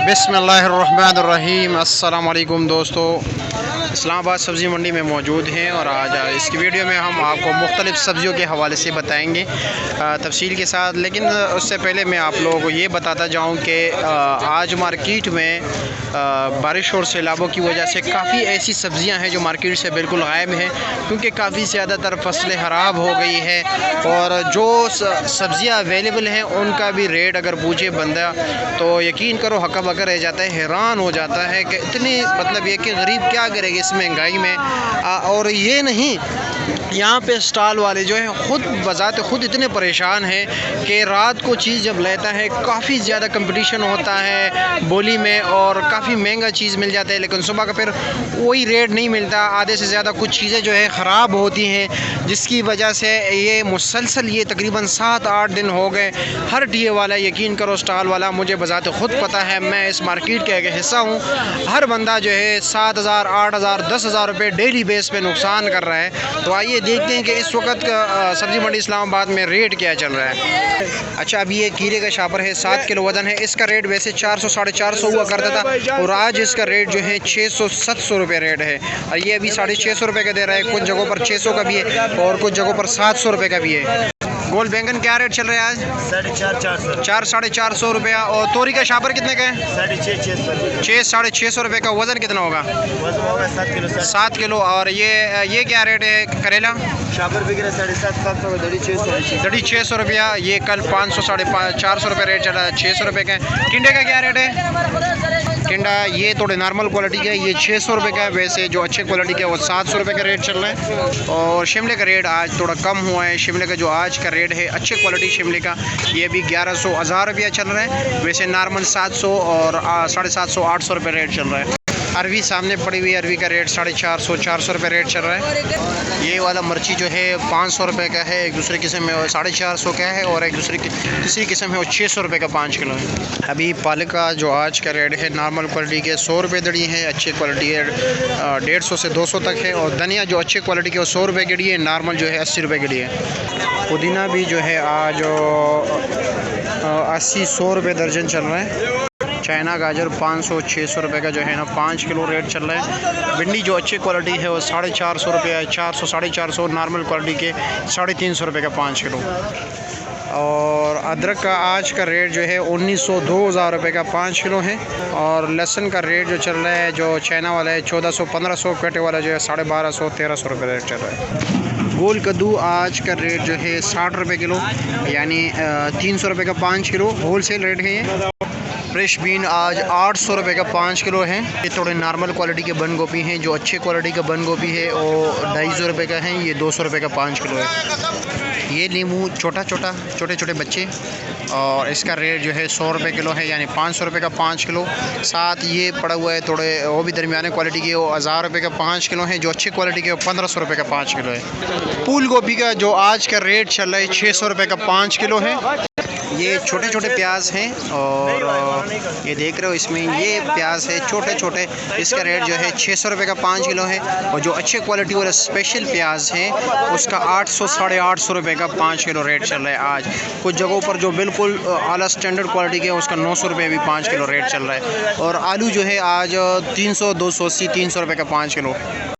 बिस्मिल्लाहिर्रहमानिर्रहीम। अस्सलाम वालेकुम दोस्तों, इस्लामाबाद सब्ज़ी मंडी में मौजूद हैं और आज इसकी वीडियो में हम आपको मुख्तलिफ़ सब्ज़ियों के हवाले से बताएंगे तफसील के साथ। लेकिन उससे पहले मैं आप लोगों को ये बताता जाऊँ कि आज मार्केट में बारिश और सैलाबों की वजह से काफ़ी ऐसी सब्ज़ियां हैं जो मार्केट से बिल्कुल गायब हैं, क्योंकि काफ़ी ज़्यादातर फसलें ख़राब हो गई है। और जो सब्ज़ियां अवेलेबल हैं उनका भी रेट अगर पूछे बंदा तो यकीन करो हक्का बक्का रह जाता है, हैरान हो जाता है कि इतनी मतलब ये कि गरीब क्या करेगा इस महंगाई में। और ये नहीं, यहाँ पे स्टॉल वाले जो हैं ख़ुद बज़ात ख़ुद इतने परेशान हैं कि रात को चीज़ जब लेता है काफ़ी ज़्यादा कंपटीशन होता है बोली में और काफ़ी महंगा चीज़ मिल जाता है, लेकिन सुबह का फिर वही रेट नहीं मिलता। आधे से ज़्यादा कुछ चीज़ें जो है ख़राब होती हैं, जिसकी वजह से ये मुसलसल ये तकरीबन 7-8 दिन हो गए। हर टीए वाला, यकीन करो स्टॉल वाला, मुझे बज़ात ख़ुद पता है, मैं इस मार्केट का एक हिस्सा हूँ। हर बंदा जो है 7,000, 8,000, 10,000 रुपये डेली बेस पे नुकसान कर रहा है। तो आइए देखते हैं कि इस वक्त सब्ज़ी मंडी इस्लामाबाद में रेट क्या चल रहा है। अच्छा, अभी ये कीरे का शापर है, 7 किलो वज़न है। इसका रेट वैसे 400 साढ़े 400 हुआ करता था और आज इसका रेट जो है 600-700 रुपये रेट है। और ये अभी 650 रुपये का दे रहा है, कुछ जगहों पर 600 का भी है और कुछ जगहों पर 700 रुपये का भी है। गोल बैंगन क्या रेट चल रहा है आज? 400-450 रुपया। और तोरी का शापर कितने का है? 600-650 रुपये का। वज़न कितना होगा? 7 किलो। और ये क्या रेट है करेला? शापर बिक रहा है 750 दड़ी 600 रुपया। ये कल 500-450 रुपये रेट चला है, 600 रुपये का। टिंडे का क्या रेट है? टिंडा ये थोड़े नॉर्मल क्वालिटी का है, ये 600 रुपये का है। वैसे जो अच्छे क्वालिटी का है वो 700 रुपये का रेट चल रहा है। और शिमले का रेट आज थोड़ा कम हुआ है। शिमले का जो आज का रेट है अच्छे क्वालिटी शिमले का, ये भी 1100-1000 रुपया चल रहा है। वैसे नॉर्मल 700 और 750-800 रुपये रेट चल रहा है। अरवी सामने पड़ी हुई, अरवी का रेट 450-400 रुपये रेट चल रहा है। ये वाला मिर्ची जो है 500 रुपये का है, एक दूसरे किस्म में 450 का है और एक तीसरी किस्म है वो 600 रुपये का 5 किलो है। अभी पालक का जो आज का रेट है नॉर्मल क्वालिटी के 100 रुपये दड़ी है, अच्छी क्वालिटी है 150 से 200 तक है। और धनिया जो अच्छे क्वालिटी के वो 100 रुपये की है, नॉर्मल जो है 80 रुपये की है। पुदीना भी जो है आज 80-100 रुपये दर्जन चल रहा है। चाइना गाजर 500-600 रुपये का जो है ना 5 किलो रेट चल रहा है। भिंडी जो अच्छी क्वालिटी है वो 450 रुपये है, 400-450, नॉर्मल क्वालिटी के 350 रुपये का 5 किलो। और अदरक का आज का रेट जो है 1900-2000 रुपये का 5 किलो है। और लहसुन का रेट जो चल रहा है जो चाइना वाला है 1400-1500, कटे वाला जो है 1250-1300 रुपये रेट चल रहा है। गोल कद्दू आज का रेट जो है 60 रुपये किलो, यानी 300 रुपये का 5 किलो होल सेल रेट है ये। फ्रेश बीन आज 800 रुपये का 5 किलो है। ये थोड़े नॉर्मल क्वालिटी के बंद गोभी हैं, जो अच्छे क्वालिटी का बंद गोभी है वो 250 रुपये का है, ये 200 रुपये का 5 किलो है। ये नींबू छोटे छोटे बच्चे, और इसका रेट जो है 100 रुपये किलो है, यानी 500 रुपये का 5 किलो। साथ ये पड़ा हुआ है थोड़े वो भी दरमियाने क्वालिटी के, वो 1000 रुपये का 5 किलो है, जो अच्छी क्वालिटी के वो 1500 रुपये का 5 किलो है। फूल गोभी का जो आज का रेट चल रहा है 600 रुपये का 5 किलो है। ये छोटे छोटे प्याज हैं और ये देख रहे हो इसमें ये प्याज है छोटे, इसका रेट जो है 600 रुपये का 5 किलो है। और जो अच्छे क्वालिटी वाला स्पेशल प्याज है उसका 800-850 रुपये का 5 किलो रेट चल रहा है आज। कुछ जगहों पर जो बिल्कुल आला स्टैंडर्ड क्वालिटी के है उसका 900 रुपये भी 5 किलो रेट चल रहा है। और आलू जो है आज 300, 280, 300 रुपये का 5 किलो।